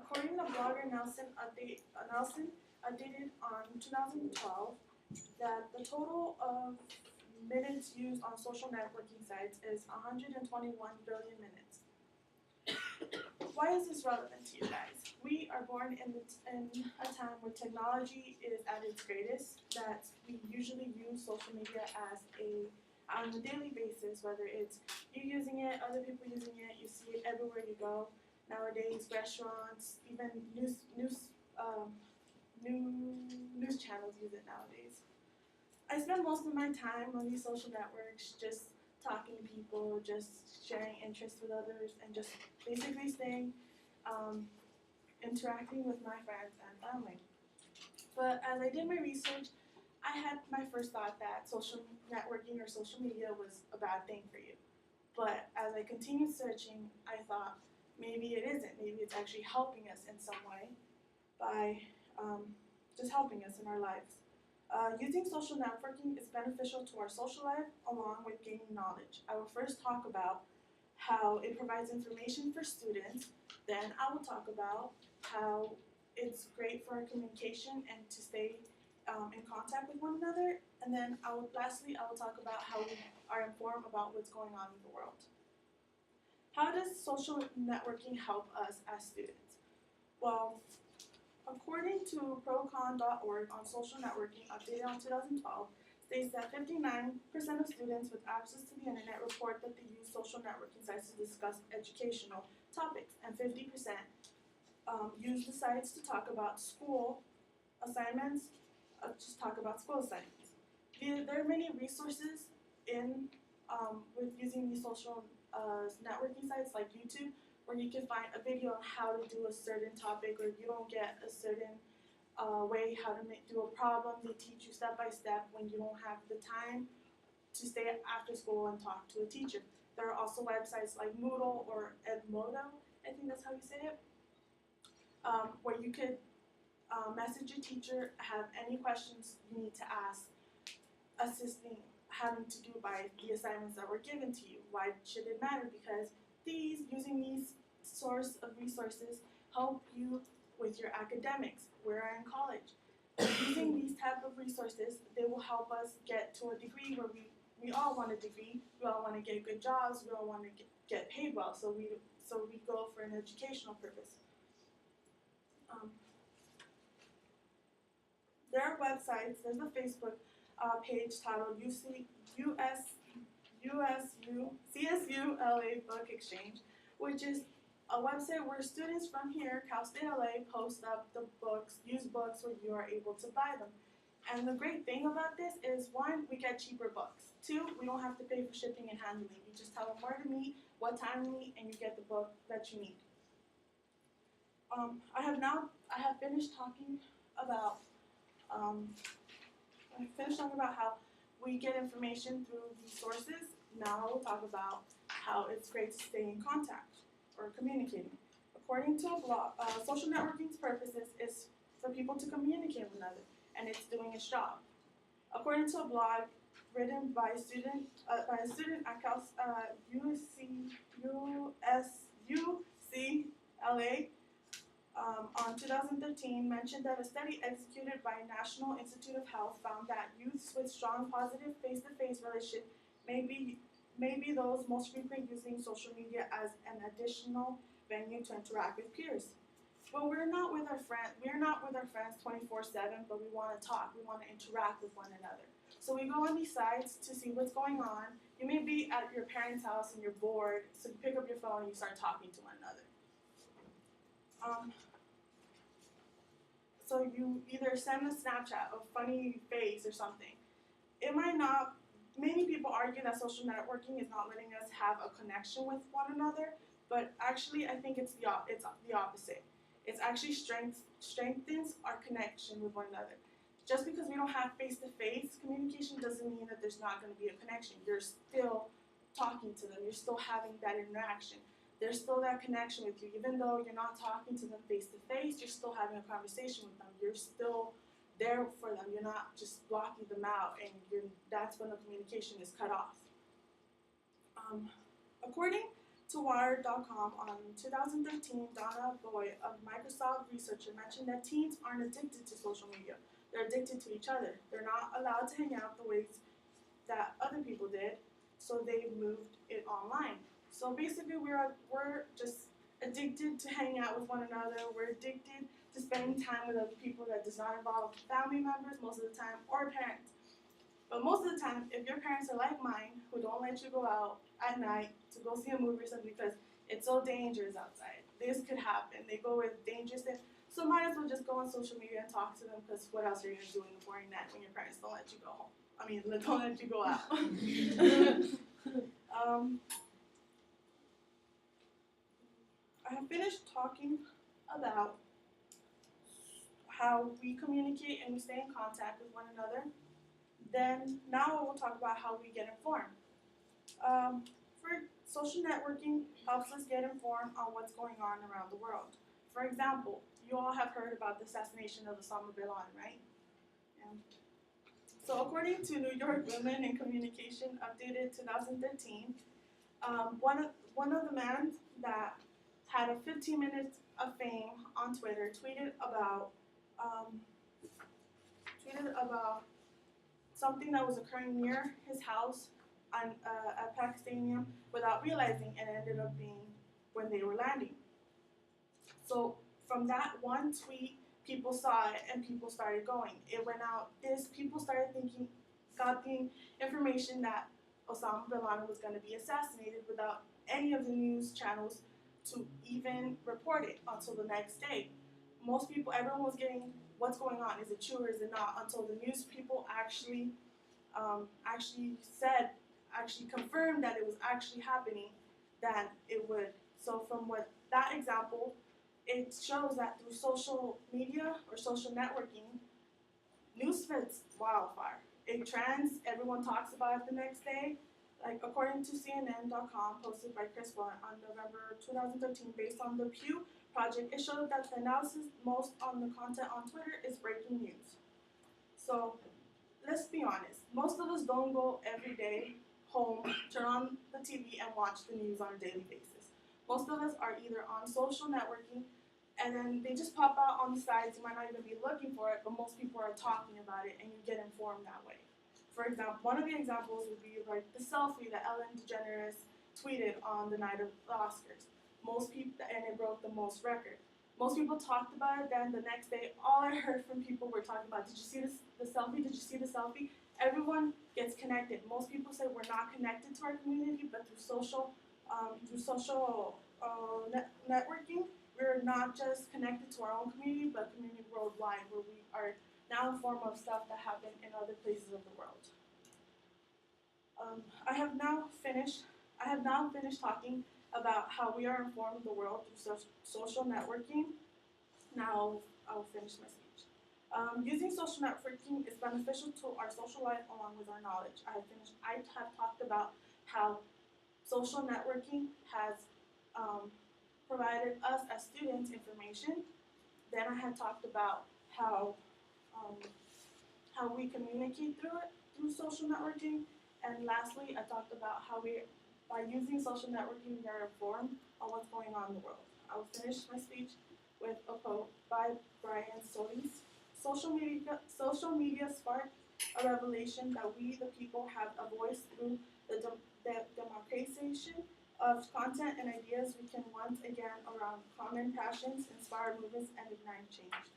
According to blogger Nelson updated on 2012 that the total of minutes used on social networking sites is 121 billion minutes. Why is this relevant to you guys? We are born in a time where technology is at its greatest, that we usually use social media on a daily basis, whether it's you using it, other people using it, you see it everywhere you go. Nowadays, restaurants, even news channels use it nowadays. I spend most of my time on these social networks just talking to people, just sharing interests with others, and just basically staying, interacting with my friends and family. But as I did my research, I had my first thought that social networking or social media was a bad thing for you. But as I continued searching, I thought maybe it isn't. Maybe it's actually helping us in some way by just helping us in our lives. Using social networking is beneficial to our social life along with gaining knowledge. I will first talk about how it provides information for students. Then I will talk about how it's great for our communication and to stay in contact with one another. And then lastly, I will talk about how we are informed about what's going on in the world. How does social networking help us as students? Well, according to procon.org on social networking, updated on 2012, states that 59% of students with access to the internet report that they use social networking sites to discuss educational topics, and 50% use the sites to talk about school assignments, just talk about school assignments. There are many resources with using these social networking sites like YouTube, where you can find a video on how to do a certain topic, or if you don't get a certain way how to do a problem. They teach you step by step when you don't have the time to stay after school and talk to a teacher. There are also websites like Moodle or Edmodo, I think that's how you say it, where you could message a teacher, have any questions you need to ask, having to do by the assignments that were given to you. Why should it matter? Because using these source of resources help you with your academics. We're in college. Using these type of resources, they will help us get to a degree where we all want a degree, we all want to get good jobs, we all want to get paid well, so we go for an educational purpose. There are websites, there's a Facebook page titled CSU LA Book Exchange, which is a website where students from here, Cal State LA, post up the books, used books where you are able to buy them. And the great thing about this is, one, we get cheaper books. Two, we don't have to pay for shipping and handling. You just tell them where to meet, what time to meet, and you get the book that you need. I have finished talking about how we get information through these sources. Now I will talk about how it's great to stay in contact or communicating. According to a blog, social networking's purposes is for people to communicate with one another, and it's doing its job. According to a blog written by a student at UCLA, on 2013, mentioned that a study executed by National Institute of Health found that youths with strong positive face-to-face relationship may be those most frequent using social media as an additional venue to interact with peers. But we're not with our friends 24/7, but we want to talk, we want to interact with one another. So we go on these sites to see what's going on. You may be at your parents' house and you're bored, so you pick up your phone and you start talking to one another. So you either send a Snapchat of funny face or something. Many people argue that social networking is not letting us have a connection with one another, but actually I think it's the opposite. It's actually strengthens our connection with one another. Just because we don't have face-to-face communication doesn't mean that there's not going to be a connection. You're still talking to them. You're still having that interaction. There's still that connection with you. Even though you're not talking to them face-to-face, you're still having a conversation with them. You're still there for them. You're not just blocking them out, and that's when the communication is cut off. According to Wired.com on 2013, Donna Boy, a Microsoft researcher, mentioned that teens aren't addicted to social media. They're addicted to each other. They're not allowed to hang out the ways that other people did, so they moved it online. So basically, we're just addicted to hanging out with one another. We're addicted to spending time with other people that does not involve family members most of the time or parents. But most of the time, if your parents are like mine, who don't let you go out at night to go see a movie or something because it's so dangerous outside, this could happen. They go with dangerous things. So might as well just go on social media and talk to them because what else are you going to do in the boring night when your parents don't let you go home? I mean, don't let you go out. I have finished talking about how we communicate and we stay in contact with one another. Then now we'll talk about how we get informed. For social networking helps us get informed on what's going on around the world. For example, you all have heard about the assassination of Osama bin Laden, right? And so according to New York Women in Communication, updated 2013, one of the men that had a 15 minutes of fame on Twitter um, tweeted about something that was occurring near his house at Pakistanium without realizing, and it ended up being when they were landing. So from that one tweet, people saw it and people started going. It went out. People started thinking, got the information that Osama bin Laden was going to be assassinated without any of the news channels to even report it until the next day. Most people, everyone was getting what's going on. Is it true or is it not? Until the news people actually confirmed that it was actually happening, then it would. So from what that example, it shows that through social media or social networking, news spreads wildfire. It trends, everyone talks about it the next day. Like according to CNN.com, posted by Chris Blunt on November 2013, based on the Pew Project, it showed that the analysis most on the content on Twitter is breaking news. So let's be honest, most of us don't go every day home, turn on the TV and watch the news on a daily basis. Most of us are either on social networking and then they just pop out on the sides. You might not even be looking for it, but most people are talking about it and you get informed that way. For example, one of the examples would be like the selfie that Ellen DeGeneres tweeted on the night of the Oscars. Most people, and it broke the most record. Most people talked about it. Then the next day, all I heard from people were talking about, "Did you see this? The selfie? Did you see the selfie?" Everyone gets connected. Most people say we're not connected to our community, but through social networking, we're not just connected to our own community, but community worldwide, where we are now informed of stuff that happened in other places of the world. I have now finished talking about how we are informed of the world through social networking. Now I'll finish my speech. Using social networking is beneficial to our social life along with our knowledge. I have talked about how social networking has provided us as students information. Then I had talked about how we communicate through social networking. And lastly, I talked about how by using social networking, we are informed on what's going on in the world. I will finish my speech with a quote by Brian Solis. Social media sparked a revelation that we, the people, have a voice through the democratization of content and ideas. We can once again, around common passions, inspire movements, and ignite change.